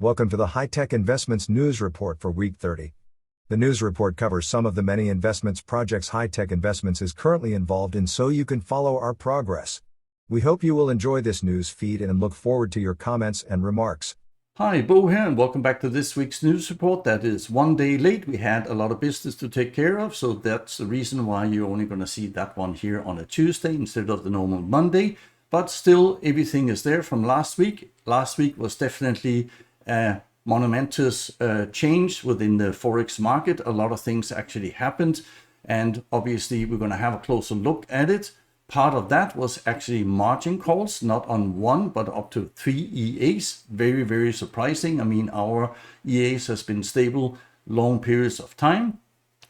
Welcome to the High-Tech Investments News Report for Week 30. The news report covers some of the many investments projects High-Tech Investments is currently involved in so you can follow our progress. We hope you will enjoy this news feed and look forward to your comments and remarks. Hi, Bo here, and welcome back to this week's news report. That is one day late. We had a lot of business to take care of, so that's the reason why you're only going to see that one here on a Tuesday instead of the normal Monday. But still, everything is there from last week. Last week was definitely a monumentous change within the Forex market. A lot of things actually happened, and obviously we're going to have a closer look at it. Part of that was actually margin calls, not on one, but up to 3 EAs. Very, very surprising. I mean, our EAs has been stable long periods of time.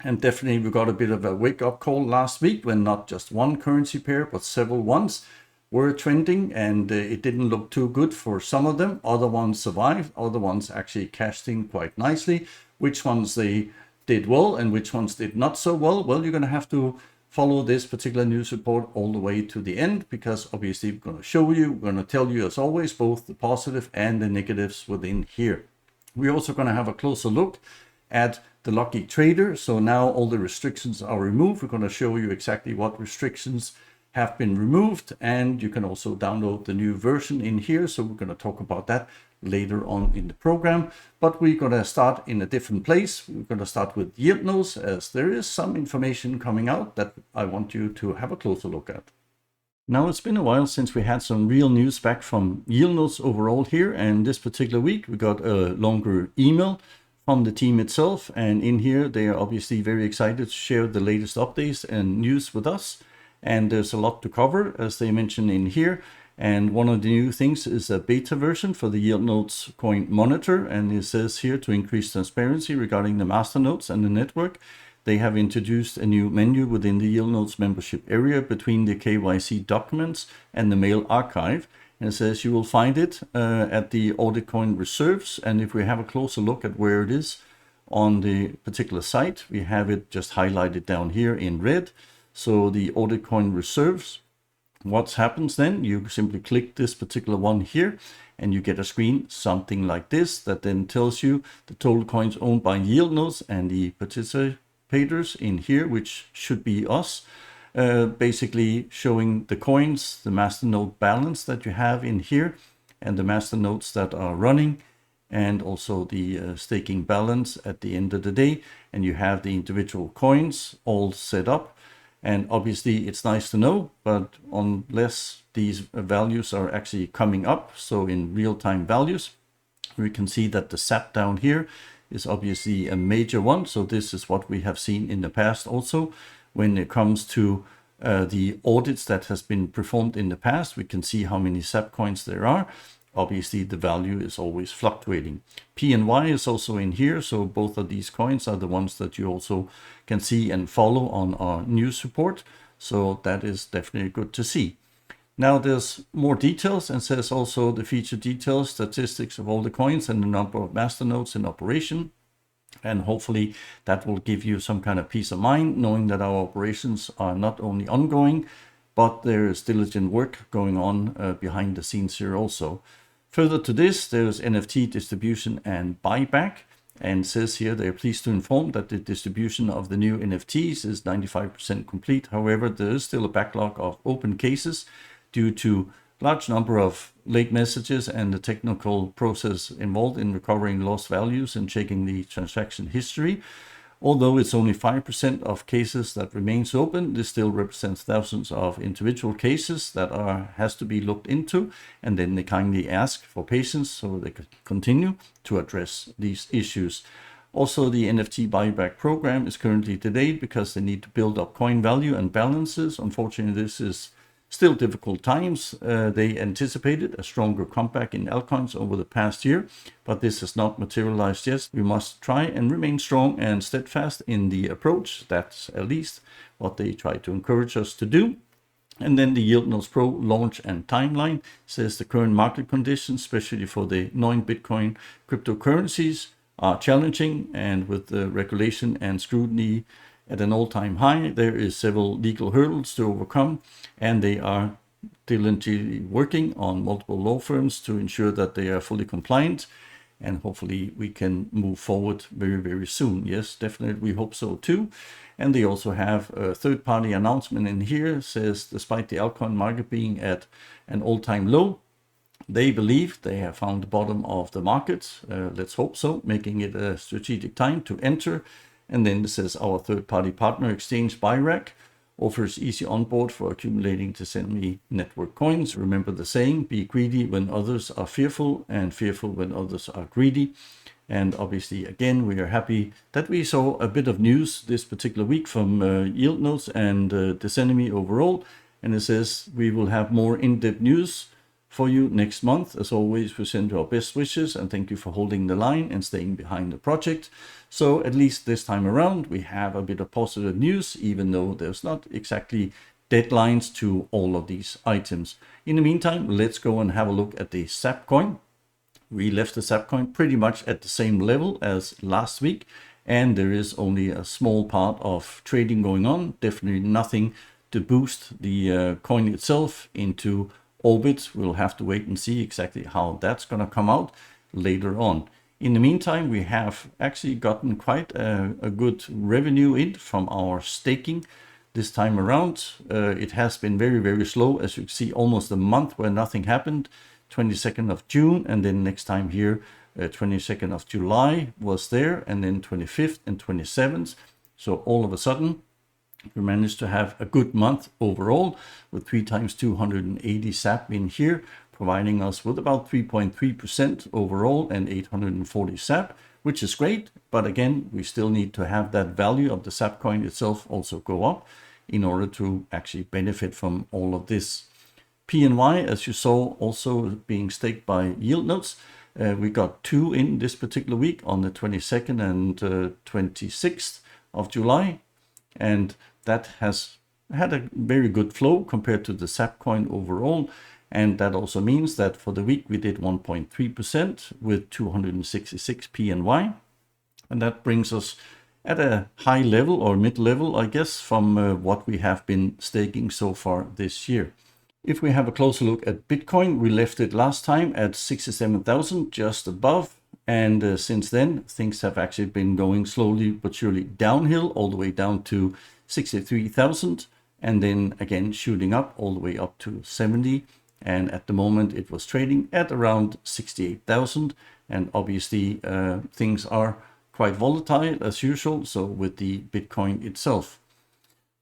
And definitely we got a bit of a wake-up call last week when not just one currency pair, but several ones were trending, and it didn't look too good for some of them. Other ones survived, other ones actually cashed in quite nicely. Which ones they did well and which ones did not so well? Well, you're going to have to follow this particular news report all the way to the end, because obviously we're going to show you, we're going to tell you as always, both the positive and the negatives within here. We're also going to have a closer look at the lucky trader. So now all the restrictions are removed. We're going to show you exactly what restrictions have been removed, and you can also download the new version in here. So we're going to talk about that later on in the program, but we're going to start in a different place. We're going to start with Yieldnodes, as there is some information coming out that I want you to have a closer look at. Now, it's been a while since we had some real news back from Yieldnodes overall here, and this particular week we got a longer email from the team itself, and in here they are obviously very excited to share the latest updates and news with us. And there's a lot to cover, as they mentioned in here. And one of the new things is a beta version for the Yieldnodes coin monitor. And it says here, to increase transparency regarding the masternodes and the network, they have introduced a new menu within the Yieldnodes membership area between the KYC documents and the mail archive. And it says you will find it at the audit coin reserves. And if we have a closer look at where it is on the particular site, we have it just highlighted down here in red. So the audit coin reserves, what happens then? You simply click this particular one here and you get a screen something like this that then tells you the total coins owned by Yieldnodes and the participators in here, which should be us, basically showing the coins, the masternode balance that you have in here, and the masternodes that are running, and also the staking balance at the end of the day. And you have the individual coins all set up. And obviously it's nice to know, but unless these values are actually coming up, so in real-time values, we can see that the SAP down here is obviously a major one. So this is what we have seen in the past also. When it comes to the audits that has been performed in the past, we can see how many SAP coins there are. Obviously, the value is always fluctuating. P and Y is also in here, so both of these coins are the ones that you also can see and follow on our news report. So that is definitely good to see. Now there's more details, and says also the feature details, statistics of all the coins and the number of masternodes in operation. And hopefully that will give you some kind of peace of mind, knowing that our operations are not only ongoing, but there is diligent work going on behind the scenes here also. Further to this, there's NFT distribution and buyback, and says here they are pleased to inform that the distribution of the new NFTs is 95% complete. However, there is still a backlog of open cases due to large number of late messages and the technical process involved in recovering lost values and checking the transaction history. Although it's only 5% of cases that remains open, this still represents thousands of individual cases that has to be looked into, and then they kindly ask for patience so they can continue to address these issues. Also, the NFT buyback program is currently delayed because they need to build up coin value and balances. Unfortunately, this is still difficult times. They anticipated a stronger comeback in altcoins over the past year, but this has not materialized yet. We must try and remain strong and steadfast in the approach. That's at least what they try to encourage us to do. And then the Yieldnodes Pro launch and timeline says the current market conditions, especially for the non-Bitcoin cryptocurrencies, are challenging, and with the regulation and scrutiny at an all-time high, there is several legal hurdles to overcome, and they are diligently working on multiple law firms to ensure that they are fully compliant. and hopefully we can move forward very, very soon. Yes, definitely, we hope so too. And they also have a third-party announcement in here, says despite the altcoin market being at an all-time low, they believe they have found the bottom of the market. Let's hope so, making it a strategic time to enter. And then it says our third-party partner exchange Byrack offers easy onboard for accumulating Decenomy network coins. Remember the saying, be greedy when others are fearful and fearful when others are greedy. And obviously, again, we are happy that we saw a bit of news this particular week from Yieldnodes and Decenomy overall. And it says we will have more in-depth news for you next month. As always, we send you our best wishes and thank you for holding the line and staying behind the project. So at least this time around, we have a bit of positive news, even though there's not exactly deadlines to all of these items. In the meantime, let's go and have a look at the SAP coin. We left the SAP coin pretty much at the same level as last week, and there is only a small part of trading going on. Definitely nothing to boost the coin itself into orbit. We'll have to wait and see exactly how that's going to come out later on. In the meantime, we have actually gotten quite a good revenue in from our staking this time around. It has been very, very slow, as you can see, almost a month where nothing happened. 22nd of June, and then next time here, 22nd of July was there, and then 25th and 27th. So all of a sudden, we managed to have a good month overall with 3 times 280 SAP in here, providing us with about 3.3% overall and 840 SAP, which is great. But again, we still need to have that value of the SAP coin itself also go up in order to actually benefit from all of this. PNY, as you saw, also being staked by Yieldnodes. We got 2 in this particular week on the 22nd and 26th of July. And that has had a very good flow compared to the SAP coin overall. And that also means that for the week we did 1.3% with 266 PNY. And that brings us at a high level or mid-level, I guess, from what we have been staking so far this year. If we have a closer look at Bitcoin, we left it last time at 67,000, just above. And since then, things have actually been going slowly but surely downhill, all the way down to 63,000. And then again, shooting up all the way up to 70. And at the moment, it was trading at around 68,000. And obviously, things are quite volatile as usual. So with the Bitcoin itself.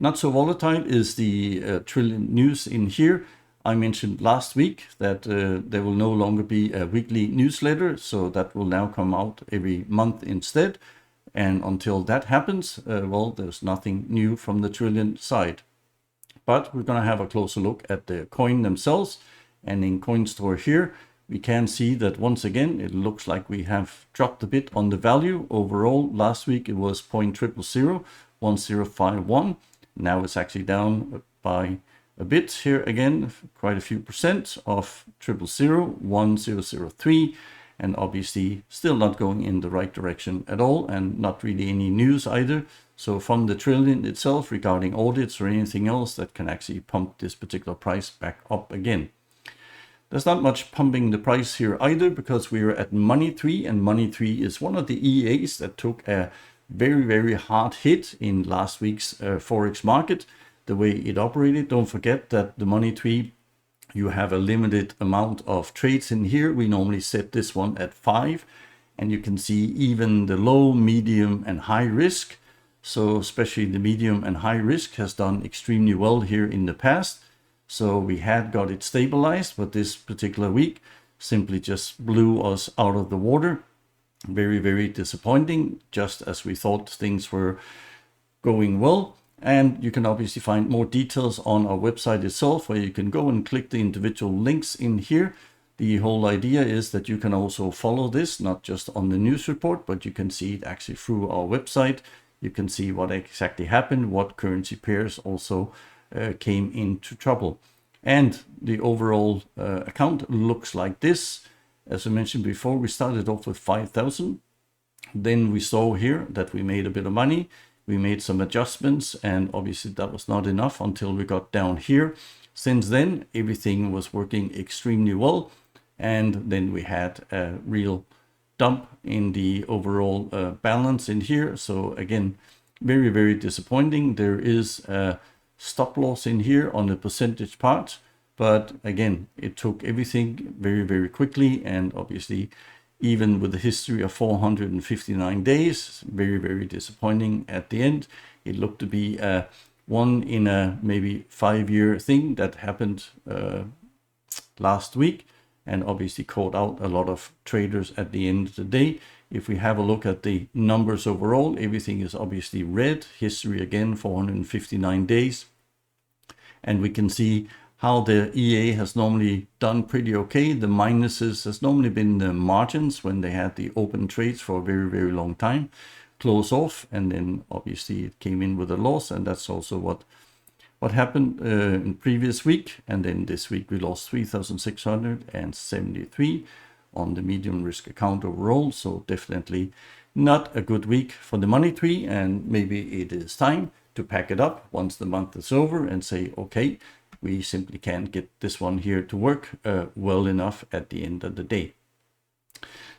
Not so volatile is the Trillant news in here. I mentioned last week that there will no longer be a weekly newsletter, so that will now come out every month instead. And until that happens, well, there's nothing new from the Trillant side. But we're going to have a closer look at the coin themselves. And in CoinStore here, we can see that once again, it looks like we have dropped a bit on the value. Overall, last week it was 0.0001051. Now it's actually down by a bit here again, quite a few percent of 0.0001003, and obviously still not going in the right direction at all, and not really any news either. So from the Trillant itself regarding audits or anything else that can actually pump this particular price back up again. There's not much pumping the price here either, because we're at Money 3, and Money 3 is one of the EAs that took a very, very hard hit in last week's Forex market, the way it operated. Don't forget that the Money Tree, you have a limited amount of trades in here. We normally set this one at 5, and you can see even the low, medium, and high risk. So especially the medium and high risk has done extremely well here in the past. So we had got it stabilized, but this particular week simply just blew us out of the water. Very, very disappointing, just as we thought things were going well. And you can obviously find more details on our website itself, where you can go and click the individual links in here. The whole idea is that you can also follow this, not just on the news report, but you can see it actually through our website. You can see what exactly happened, what currency pairs also came into trouble. And the overall account looks like this. As I mentioned before, we started off with 5,000. Then we saw here that we made a bit of money. We made some adjustments, and obviously that was not enough until we got down here. Since then, everything was working extremely well. And then we had a real dump in the overall balance in here. So again, very, very disappointing. There is a stop loss in here on the percentage part, but again, it took everything very, very quickly, and obviously even with the history of 459 days, very, very disappointing at the end. It looked to be a one in a maybe 5-year thing that happened last week, and obviously caught out a lot of traders at the end of the day. If we have a look at the numbers overall, everything is obviously red. History again, 459 days. And we can see how the EA has normally done pretty okay. The minuses has normally been the margins when they had the open trades for a very, very long time, close off, and then obviously it came in with a loss, and that's also what happened in previous week. And then this week we lost 3,673 on the medium risk account overall. So definitely not a good week for the money tree, and maybe it is time to pack it up once the month is over and say, okay, we simply can't get this one here to work well enough at the end of the day.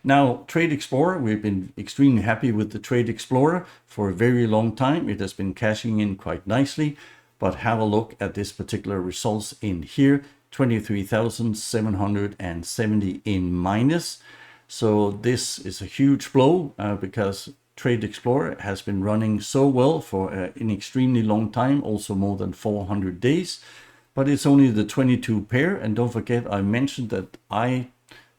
Now, Trade Explorer, we've been extremely happy with the Trade Explorer for a very long time. It has been cashing in quite nicely, but have a look at this particular results in here, 23,770 in minus. So this is a huge blow because Trade Explorer has been running so well for an extremely long time, also more than 400 days. But it's only the 22 pair, and don't forget I mentioned that I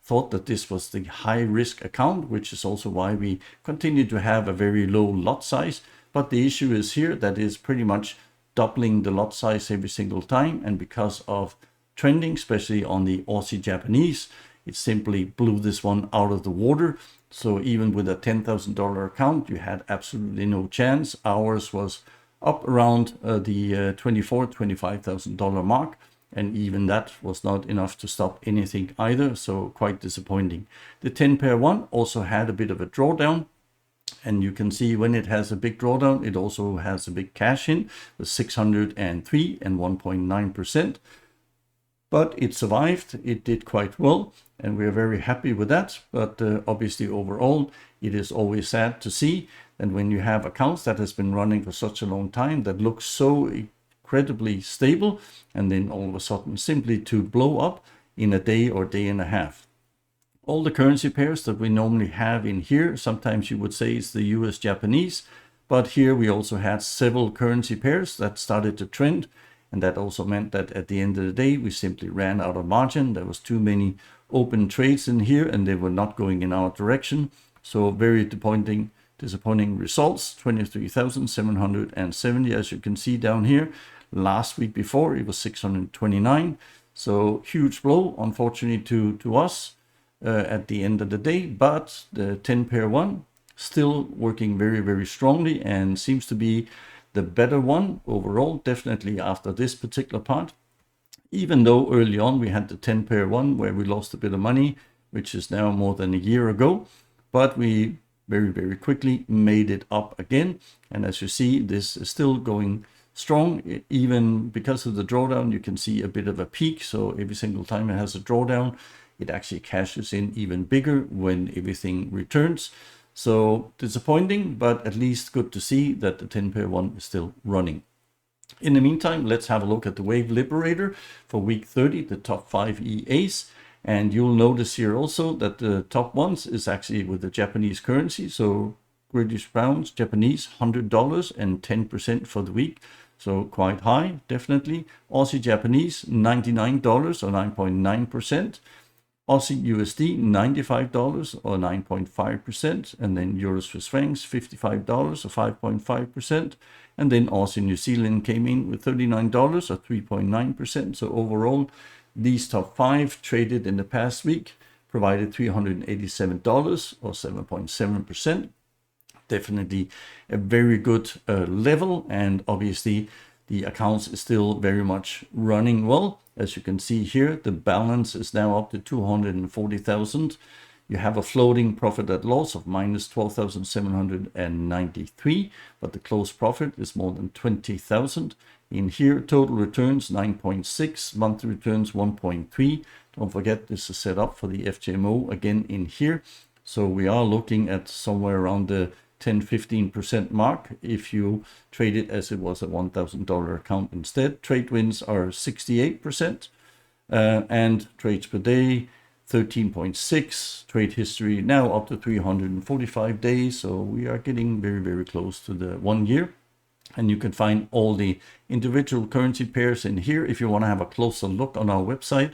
thought that this was the high risk account, which is also why we continue to have a very low lot size. But the issue is here that is pretty much doubling the lot size every single time, and because of trending, especially on the Aussie Japanese, it simply blew this one out of the water. So even with a $10,000 account, you had absolutely no chance. Ours was up around the $24,000-$25,000 mark, and even that was not enough to stop anything either. So quite disappointing. The 10 pair one also had a bit of a drawdown, and you can see when it has a big drawdown, it also has a big cash in with 603 and 1.9%. But it survived. It did quite well, and we are very happy with that. But obviously overall, it is always sad to see that when you have accounts that has been running for such a long time that looks so incredibly stable, and then all of a sudden simply to blow up in a day or day and a half. All the currency pairs that we normally have in here, sometimes you would say it's the US Japanese, but here we also had several currency pairs that started to trend. And that also meant that at the end of the day, we simply ran out of margin. There was too many open trades in here, and they were not going in our direction. So very disappointing results, 23,770, as you can see down here. Last week before, it was 629. So huge blow, unfortunately, to us at the end of the day. But the 10 pair one still working very, very strongly, and seems to be the better one overall, definitely after this particular part. Even though early on we had the 10 pair one where we lost a bit of money, which is now more than a year ago, but we very, very quickly made it up again. And as you see, this is still going strong. Even because of the drawdown, you can see a bit of a peak. So every single time it has a drawdown, it actually cashes in even bigger when everything returns. So disappointing, but at least good to see that the 10 pair one is still running. In the meantime, let's have a look at the Wave Liberator for week 30, the top 5 EAs. And you'll notice here also that the top ones is actually with the Japanese currency. So British pounds, Japanese, $100 and 10% for the week. So quite high, definitely. Aussie Japanese, $99 or 9.9%. Aussie USD, $95 or 9.5%, and then Euro Swiss francs, $55 or 5.5%, and then Aussie New Zealand came in with $39 or 3.9%. So overall, these top 5 traded in the past week provided $387 or 7.7%. Definitely a very good level, and obviously the accounts is still very much running well. As you can see here, the balance is now up to 240,000. You have a floating profit at loss of minus 12,793, but the close profit is more than 20,000. In here, total returns 9.6, monthly returns 1.3. Don't forget, this is set up for the FJMO again in here. So we are looking at somewhere around the 10-15% mark if you trade it as it was a $1,000 account instead. Trade wins are 68%, and trades per day 13.6. Trade history now up to 345 days. So we are getting very, very close to the 1 year. And you can find all the individual currency pairs in here. If you want to have a closer look on our website,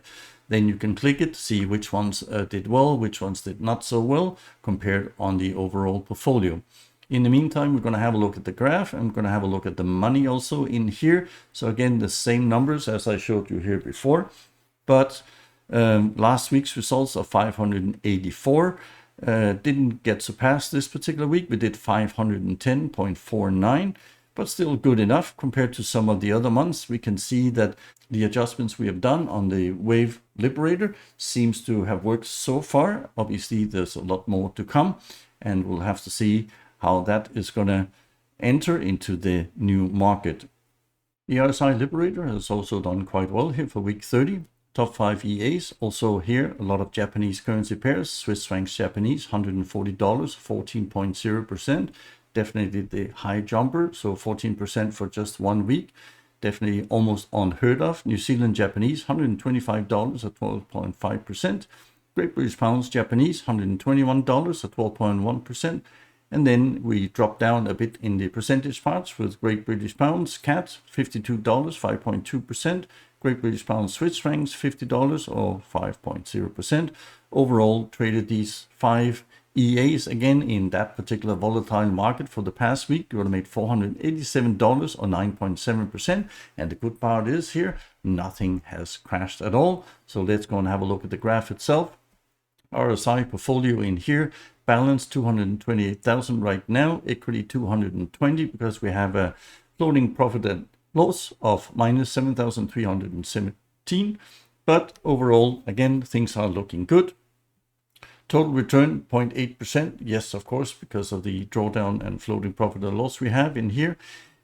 then you can click it, see which ones did well, which ones did not so well, compared on the overall portfolio. In the meantime, we're going to have a look at the graph. I'm going to have a look at the money also in here. So again, the same numbers as I showed you here before. But last week's results of 584 didn't get surpassed this particular week. We did 510.49. But still good enough compared to some of the other months. We can see that the adjustments we have done on the Wave Liberator seems to have worked so far. Obviously, there's a lot more to come, and we'll have to see how that is going to enter into the new market. The RSI Liberator has also done quite well here for week 30. Top 5 EAs. Also here, a lot of Japanese currency pairs. Swiss francs Japanese, $140, 14.0%. Definitely the high jumper, so 14% for just 1 week. Definitely almost unheard of. New Zealand Japanese, $125 at 12.5%. Great British Pounds Japanese, $121 at 12.1%. And then we drop down a bit in the percentage parts with Great British Pounds CAT, $52, 5.2%. Great British Pounds Swiss francs, $50 or 5.0%. Overall, traded these 5 EAs again in that particular volatile market for the past week. You would have made $487 or 9.7%. And the good part is here, nothing has crashed at all. So let's go and have a look at the graph itself. RSI portfolio in here, balance 228,000 right now, equity 220 because we have a floating profit and loss of minus 7,317. But overall, again, things are looking good. Total return 0.8%. Yes, of course, because of the drawdown and floating profit and loss we have in here.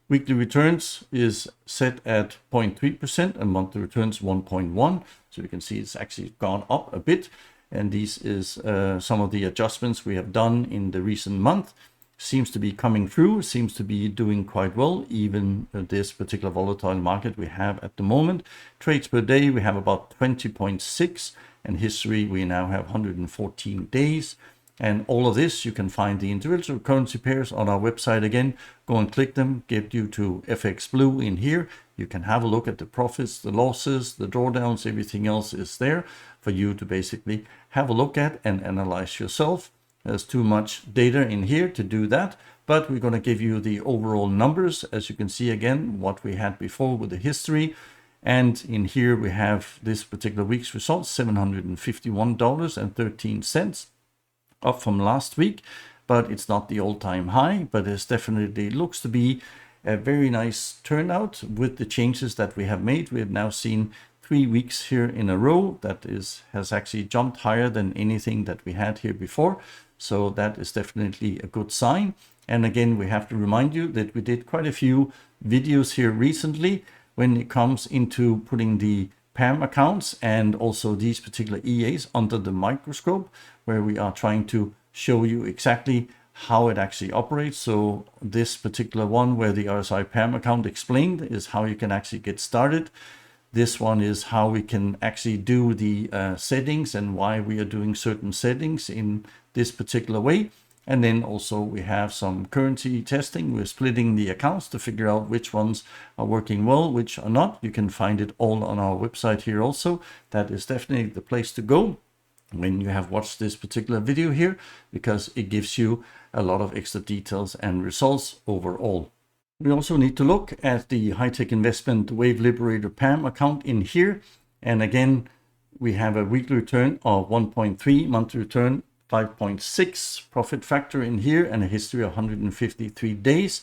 Weekly returns is set at 0.3% and monthly returns 1.1. So you can see it's actually gone up a bit. And this is some of the adjustments we have done in the recent month. Seems to be coming through, seems to be doing quite well, even this particular volatile market we have at the moment. Trades per day, we have about 20.6. And history, we now have 114 days. And all of this, you can find the individual currency pairs on our website again. Go and click them, get you to FX Blue in here. You can have a look at the profits, the losses, the drawdowns, everything else is there for you to basically have a look at and analyze yourself. There's too much data in here to do that, but we're going to give you the overall numbers. As you can see again, what we had before with the history. And in here we have this particular week's results, $751.13, up from last week, but it's not the all-time high, but it definitely looks to be a very nice turnout with the changes that we have made. We have now seen 3 weeks here in a row that has actually jumped higher than anything that we had here before. So that is definitely a good sign. And again, we have to remind you that we did quite a few videos here recently when it comes into putting the PAMM accounts and also these particular EAs under the microscope, where we are trying to show you exactly how it actually operates. So this particular one where the RSI PAMM account explained is how you can actually get started. This one is how we can actually do the settings and why we are doing certain settings in this particular way. And then also we have some currency testing. We're splitting the accounts to figure out which ones are working well, which are not. You can find it all on our website here also. That is definitely the place to go when you have watched this particular video here, because it gives you a lot of extra details and results overall. We also need to look at the high-tech investment Wave Liberator PAMM account in here. And again, we have a weekly return of 1.3, monthly return 5.6, profit factor in here, and a history of 153 days.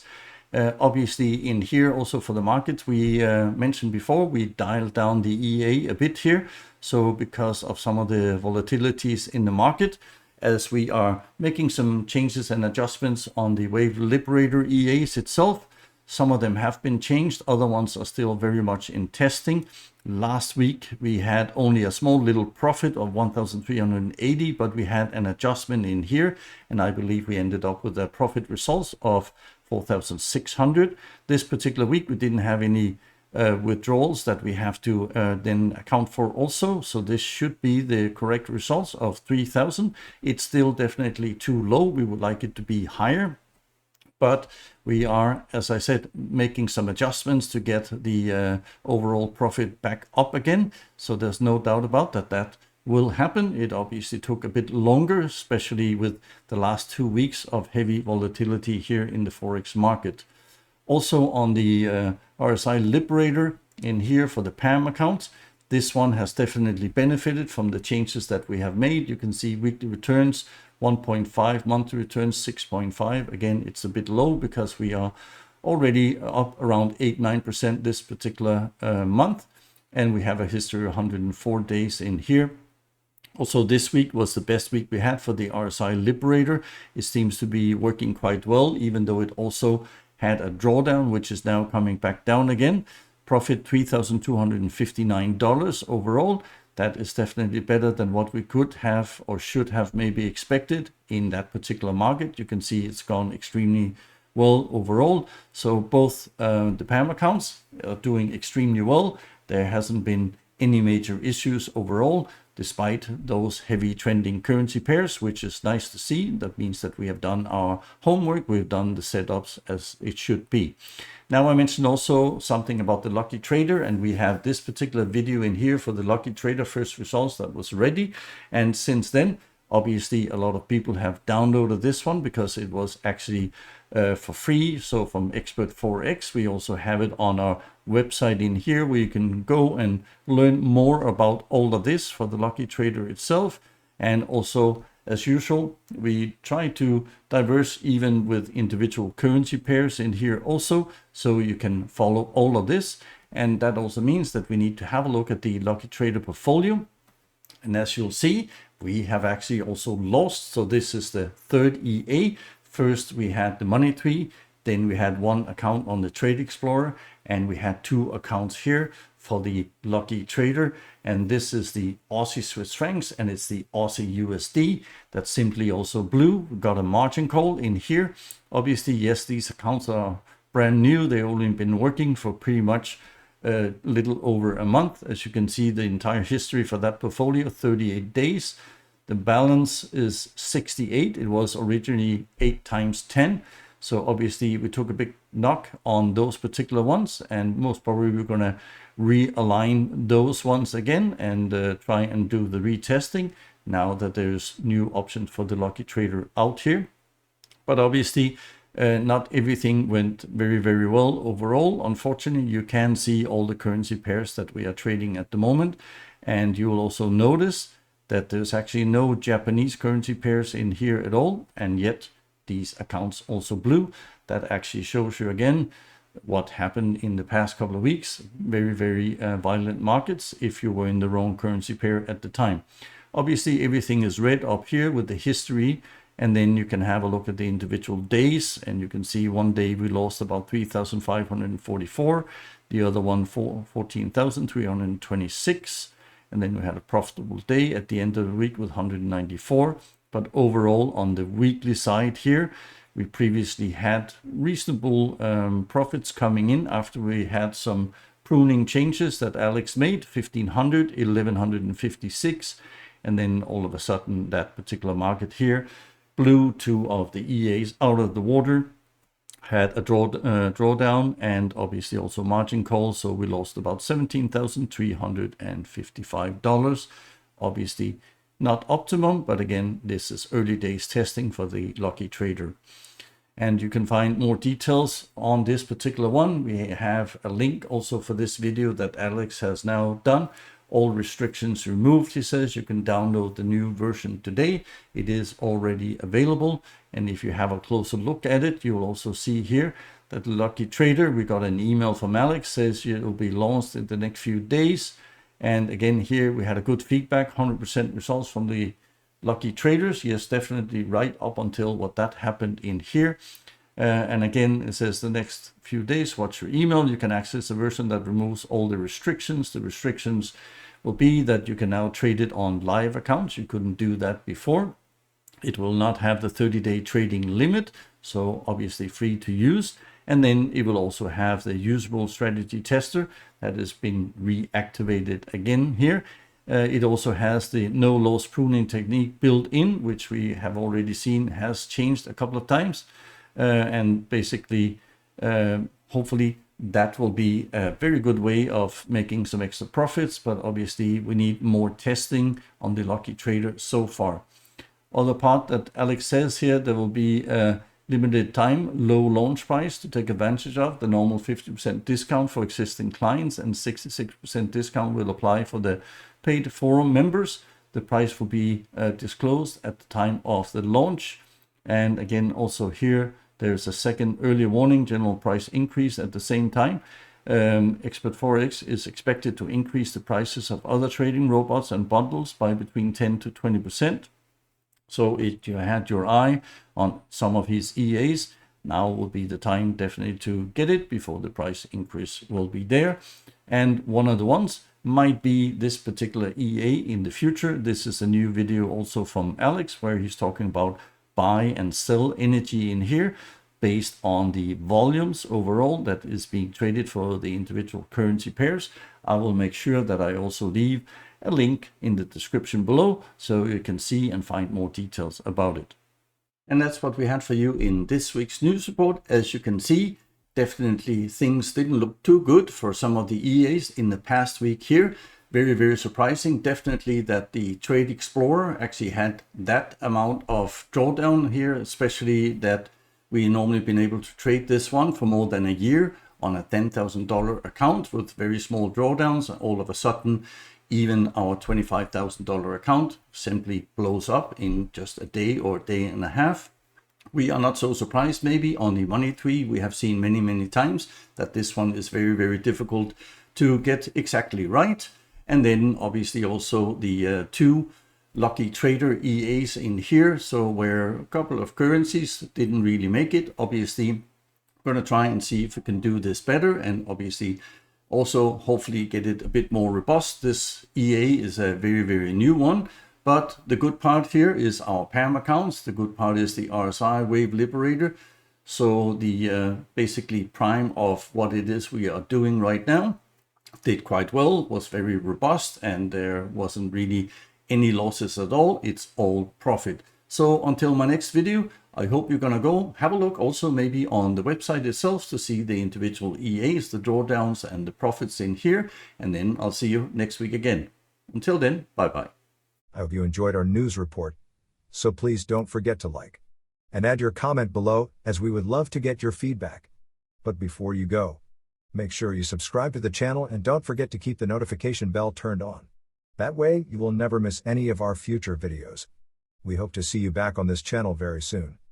Obviously in here also for the markets we mentioned before, we dialed down the EA a bit here. So because of some of the volatilities in the market, as we are making some changes and adjustments on the Wave Liberator EAs itself. Some of them have been changed, other ones are still very much in testing. Last week we had only a small little profit of 1,380, but we had an adjustment in here, and I believe we ended up with a profit results of 4,600. This particular week we didn't have any withdrawals that we have to then account for also, so this should be the correct results of 3,000. It's still definitely too low. We would like it to be higher, but we are, as I said, making some adjustments to get the overall profit back up again. So there's no doubt about that will happen. It obviously took a bit longer, especially with the last 2 weeks of heavy volatility here in the Forex market. Also on the RSI Liberator in here for the PAMM accounts, this one has definitely benefited from the changes that we have made. You can see weekly returns 1.5, monthly returns 6.5. Again, it's a bit low because we are already up around 8-9% this particular month, and we have a history of 104 days in here. Also, this week was the best week we had for the RSI Liberator. It seems to be working quite well, even though it also had a drawdown, which is now coming back down again. Profit $3,259 overall. That is definitely better than what we could have or should have maybe expected in that particular market. You can see it's gone extremely well overall. So both the PAMM accounts are doing extremely well. There hasn't been any major issues overall, despite those heavy trending currency pairs, which is nice to see. That means that we have done our homework, we've done the setups as it should be. Now, I mentioned also something about the Lucky Trader, and we have this particular video in here for the Lucky Trader first results that was ready. And since then, obviously, a lot of people have downloaded this one because it was actually for free. So from Expert Forex, we also have it on our website in here where you can go and learn more about all of this for the Lucky Trader itself. And also, as usual, we try to diverse even with individual currency pairs in here also, so you can follow all of this. And that also means that we need to have a look at the Lucky Trader portfolio. And as you'll see, we have actually also lost. So this is the third EA. First, we had the money tree, then we had one account on the Trade Explorer, and we had 2 accounts here for the Lucky Trader. And this is the Aussie Swiss francs, and it's the Aussie USD. That's simply also blue. We got a margin call in here. Obviously, yes, these accounts are brand new. They've only been working for pretty much a little over a month. As you can see, the entire history for that portfolio, 38 days. The balance is 68. It was originally 8 times 10. So obviously we took a big knock on those particular ones, and most probably we're going to realign those ones again and try and do the retesting now that there's new options for the Lucky Trader out here. But obviously not everything went very, very well overall. Unfortunately, you can see all the currency pairs that we are trading at the moment, and you will also notice that there's actually no Japanese currency pairs in here at all, and yet these accounts also blue. That actually shows you again what happened in the past couple of weeks. Very, very violent markets if you were in the wrong currency pair at the time. Obviously, everything is red up here with the history, and then you can have a look at the individual days, and you can see one day we lost about 3,544, the other one 14,326. And then we had a profitable day at the end of the week with 194. But overall, on the weekly side here, we previously had reasonable profits coming in after we had some pruning changes that Alex made, 1,500, 1,156. And then all of a sudden, that particular market here blew 2 of the EAs out of the water, had a drawdown, and obviously also margin call. So we lost about $17,355. Obviously not optimum, but again, this is early days testing for the Lucky Trader. And you can find more details on this particular one. We have a link also for this video that Alex has now done. All restrictions removed, he says. You can download the new version today. It is already available. And if you have a closer look at it, you will also see here that the Lucky Trader, we got an email from Alex, says it will be launched in the next few days. And again, here we had a good feedback, 100% results from the Lucky Traders. Yes, definitely right up until what that happened in here. And again, it says the next few days, watch your email. You can access a version that removes all the restrictions. The restrictions will be that you can now trade it on live accounts. You couldn't do that before. It will not have the 30-day trading limit, so obviously free to use. And then it will also have the usable strategy tester that has been reactivated again here. It also has the no loss pruning technique built in, which we have already seen has changed a couple of times. And basically, hopefully that will be a very good way of making some extra profits, but obviously we need more testing on the Lucky Trader so far. Other part that Alex says here, there will be a limited time low launch price to take advantage of. The normal 50% discount for existing clients and 66% discount will apply for the paid forum members. The price will be disclosed at the time of the launch. And again, also here, there's a second early warning, general price increase at the same time. Expert Forex is expected to increase the prices of other trading robots and bundles by between 10 to 20%. So if you had your eye on some of his EAs, now will be the time definitely to get it before the price increase will be there. And one of the ones might be this particular EA in the future. This is a new video also from Alex where he's talking about buy and sell energy in here based on the volumes overall that is being traded for the individual currency pairs. I will make sure that I also leave a link in the description below so you can see and find more details about it. And that's what we had for you in this week's news report. As you can see, definitely things didn't look too good for some of the EAs in the past week here. Very, very surprising. Definitely that the Trade Explorer actually had that amount of drawdown here, especially that we normally been able to trade this one for more than a year on a $10,000 account with very small drawdowns. All of a sudden, even our $25,000 account simply blows up in just a day or a day and a half. We are not so surprised maybe on the money tree. We have seen many, many times that this one is very, very difficult to get exactly right. And then obviously also the two Lucky Trader EAs in here. So where a couple of currencies didn't really make it. Obviously, we're going to try and see if we can do this better. And obviously also hopefully get it a bit more robust. This EA is a very, very new one. But the good part here is our PAMM accounts. The good part is the RSI Wave Liberator. So the basically prime of what it is we are doing right now did quite well, was very robust, and there wasn't really any losses at all. It's all profit. So until my next video, I hope you're gonna go have a look also maybe on the website itself to see the individual EAs, the drawdowns and the profits in here. And then I'll see you next week again. Until then, bye-bye. I hope you enjoyed our news report. So please don't forget to like and add your comment below, as we would love to get your feedback. But before you go, make sure you subscribe to the channel and don't forget to keep the notification bell turned on. That way, you will never miss any of our future videos. We hope to see you back on this channel very soon.